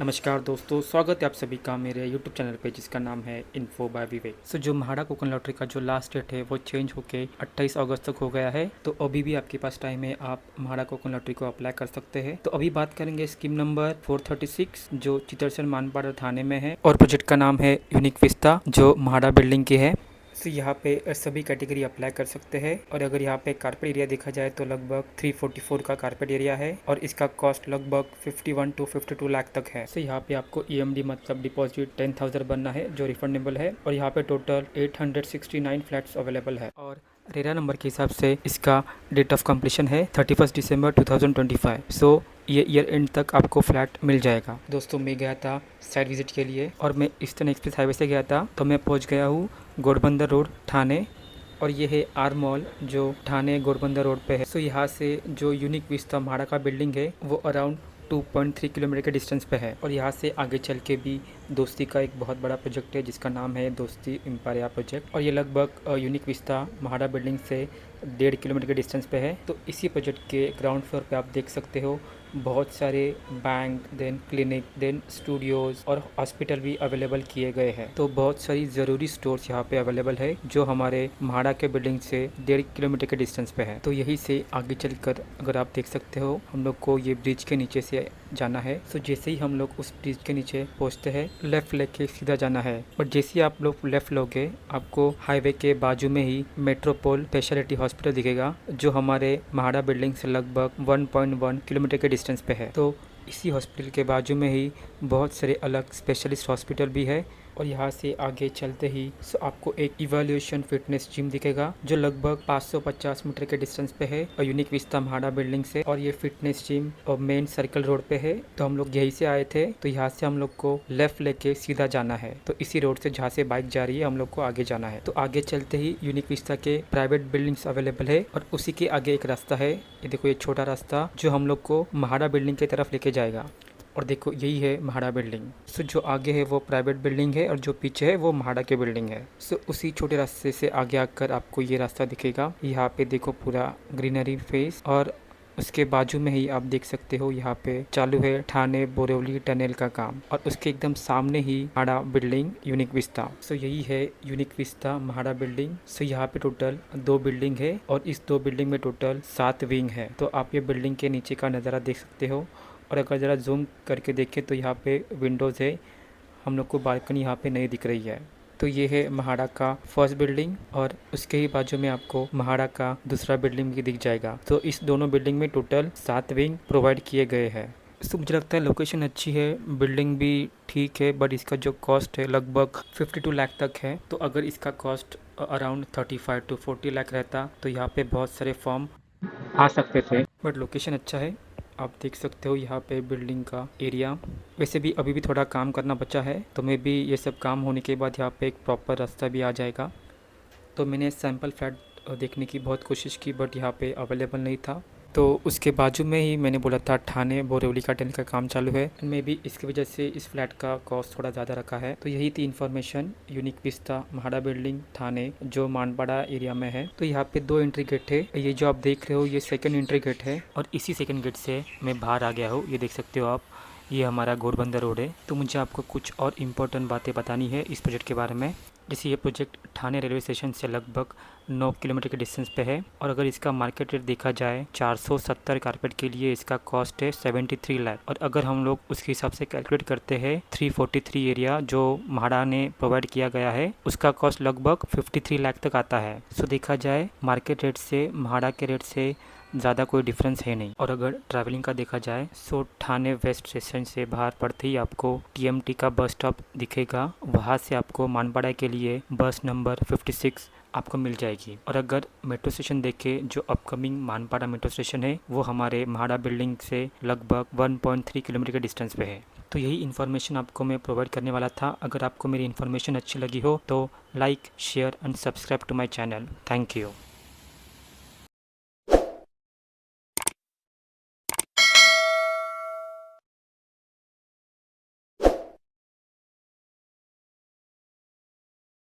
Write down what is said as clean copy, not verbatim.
नमस्कार दोस्तों, स्वागत है आप सभी का मेरे YouTube चैनल पे जिसका नाम है इन्फो बाय विवेक। जो म्हाडा कोकन लॉटरी का जो लास्ट डेट है वो चेंज होके 28 अगस्त तक हो गया है। तो अभी भी आपके पास टाइम है, आप म्हाडा कोकन लॉटरी को अप्लाई कर सकते हैं। तो अभी बात करेंगे स्कीम नंबर 436 जो चितरसन मानपाड़ा थाने में है और प्रोजेक्ट का नाम है यूनिक विस्ता जो म्हाडा बिल्डिंग की है। यहाँ पे सभी कैटेगरी अप्लाई कर सकते हैं और अगर यहाँ पे कारपेट एरिया देखा जाए तो लगभग 344 का कारपेट एरिया है और इसका कॉस्ट लगभग 51 टू 52 लाख तक है। यहाँ पे आपको ईएमडी मतलब डिपॉजिट 10,000 बनना है जो रिफंडेबल है और यहाँ पे टोटल 869 फ्लैट्स अवेलेबल है और रेरा नंबर के हिसाब से इसका डेट ऑफ कंप्लीशन है 31 दिसंबर 2025। ये ईयर एंड तक आपको फ्लैट मिल जाएगा। दोस्तों, मैं गया था साइट विजिट के लिए और मैं ईस्टर्न एक्सप्रेस हाईवे से गया था तो मैं पहुंच गया हूँ घोड़बंदर रोड ठाणे और ये है आर मॉल जो ठाणे घोड़बंदर रोड पे है। यहाँ से जो यूनिक विस्ता म्हाडा का बिल्डिंग है वो अराउंड 2.3 किलोमीटर के डिस्टेंस पे है और यहाँ से आगे चल के भी दोस्ती का एक बहुत बड़ा प्रोजेक्ट है जिसका नाम है दोस्ती एम्पायर प्रोजेक्ट और ये लगभग यूनिक विस्ता म्हाडा बिल्डिंग से 1.5 किलोमीटर के डिस्टेंस पे है। तो इसी प्रोजेक्ट के ग्राउंड फ्लोर पे आप देख सकते हो बहुत सारे bank, then clinic, then studios और हॉस्पिटल भी अवेलेबल किए गए हैं। तो बहुत सारी ज़रूरी स्टोर्स यहाँ पे अवेलेबल है जो हमारे म्हाडा के बिल्डिंग से 1.5 किलोमीटर के डिस्टेंस पे है। तो यही से आगे चलकर अगर आप देख सकते हो हम लोग को ये ब्रिज के नीचे से जाना है। जैसे ही हम लोग उस ब्रिज के नीचे पहुँचते हैं लेफ़्ट लेके सीधा जाना है और जैसे ही आप लोग लेफ़्ट लोगे आपको हाईवे के बाजू में ही मेट्रोपोल स्पेशलिटी हॉस्पिटल दिखेगा जो हमारे म्हाडा बिल्डिंग से लगभग 1.1 किलोमीटर के डिस्टेंस पे है। तो इसी हॉस्पिटल के बाजू में ही बहुत सारे अलग स्पेशलिस्ट हॉस्पिटल भी है और यहाँ से आगे चलते ही आपको एक इवोल्यूशन फिटनेस जिम दिखेगा जो लगभग 550 मीटर के डिस्टेंस पे है और यूनिक विस्ता म्हाडा बिल्डिंग से और ये फिटनेस जिम और मेन सर्कल रोड पे है। तो हम लोग यहीं से आए थे तो यहाँ से हम लोग को लेफ्ट लेके सीधा जाना है। तो इसी रोड से जहाँ से बाइक जा रही है हम लोग को आगे जाना है। तो आगे चलते ही यूनिक विस्ता के प्राइवेट बिल्डिंग्स अवेलेबल है और उसी के आगे एक रास्ता है। ये देखो ये छोटा रास्ता जो हम लोग को म्हाडा बिल्डिंग की तरफ लेके जाएगा और देखो यही है म्हाडा बिल्डिंग। जो आगे है वो प्राइवेट बिल्डिंग है और जो पीछे है वो म्हाडा की बिल्डिंग है। उसी छोटे रास्ते से आगे आकर आपको ये रास्ता दिखेगा। यहाँ पे देखो पूरा ग्रीनरी फेस और उसके बाजू में ही आप देख सकते हो यहाँ पे चालू है ठाणे बोरिवली टनल का काम और उसके एकदम सामने ही म्हाडा बिल्डिंग यूनिक विस्ता। यही है यूनिक विस्ता म्हाडा बिल्डिंग। यहाँ पे टोटल 2 बिल्डिंग है और इस 2 बिल्डिंग में टोटल 7 विंग है। तो आप ये बिल्डिंग के नीचे का नज़ारा देख सकते हो और अगर ज़रा जूम करके देखें तो यहाँ पे विंडोज़ है, हम लोग को बालकनी यहाँ पे नहीं दिख रही है। तो ये है म्हाडा का फर्स्ट बिल्डिंग और उसके ही बाजू में आपको म्हाडा का दूसरा बिल्डिंग भी दिख जाएगा। तो इस दोनों बिल्डिंग में टोटल 7 विंग प्रोवाइड किए गए हैं। मुझे लगता है लोकेशन अच्छी है, बिल्डिंग भी ठीक है, बट इसका जो कॉस्ट है लगभग 52 लाख तक है। तो अगर इसका कॉस्ट अराउंड 35 टू 40 लाख रहता तो यहाँ पे बहुत सारे फॉर्म आ सकते थे, बट लोकेशन अच्छा है। आप देख सकते हो यहाँ पे बिल्डिंग का एरिया। वैसे भी अभी भी थोड़ा काम करना बचा है तो मैं भी ये सब काम होने के बाद यहाँ पे एक प्रॉपर रास्ता भी आ जाएगा। तो मैंने सैम्पल फ्लैट देखने की बहुत कोशिश की बट यहाँ पे अवेलेबल नहीं था। तो उसके बाजू में ही मैंने बोला था ठाणे बोरिवली का टनल का काम चालू है, मे भी इसकी वजह से इस फ्लैट का कॉस्ट थोड़ा ज़्यादा रखा है। तो यही थी information unique vista MHADA building Thane जो मानपाड़ा एरिया में है। तो यहाँ पे 2 एंट्री गेट है, ये जो आप देख रहे हो ये सेकंड एंट्री गेट है और इसी सेकंड गेट से मैं बाहर आ गया हूँ। ये देख सकते हो आप, ये हमारा घोड़बंदर रोड है। तो मुझे आपको कुछ और इम्पोर्टेंट बातें बतानी है इस प्रोजेक्ट के बारे में। जैसे ये प्रोजेक्ट ठाणे रेलवे स्टेशन से लगभग 9 किलोमीटर के डिस्टेंस पे है और अगर इसका मार्केट रेट देखा जाए 470 कारपेट के लिए इसका कॉस्ट है 73 लाख और अगर हम लोग उसके हिसाब से कैलकुलेट करते हैं 343 एरिया जो म्हाडा ने प्रोवाइड किया गया है उसका कॉस्ट लगभग 53 लाख तक आता है। देखा जाए मार्केट रेट से म्हाडा के रेट से ज़्यादा कोई डिफरेंस है नहीं। और अगर ट्रैवलिंग का देखा जाए ठाणे वेस्ट स्टेशन से बाहर पड़ते ही आपको टीएमटी का बस स्टॉप दिखेगा, वहाँ से आपको मानपाड़ा के लिए बस नंबर 56 आपको मिल जाएगी। और अगर मेट्रो स्टेशन देखें जो अपकमिंग मानपाड़ा मेट्रो स्टेशन है वो हमारे म्हाडा बिल्डिंग से लगभग 1.3 किलोमीटर के डिस्टेंस पे है। तो यही इन्फॉर्मेशन आपको मैं प्रोवाइड करने वाला था। अगर आपको मेरी इन्फॉर्मेशन अच्छी लगी हो तो like, share and subscribe to my channel. Thank you.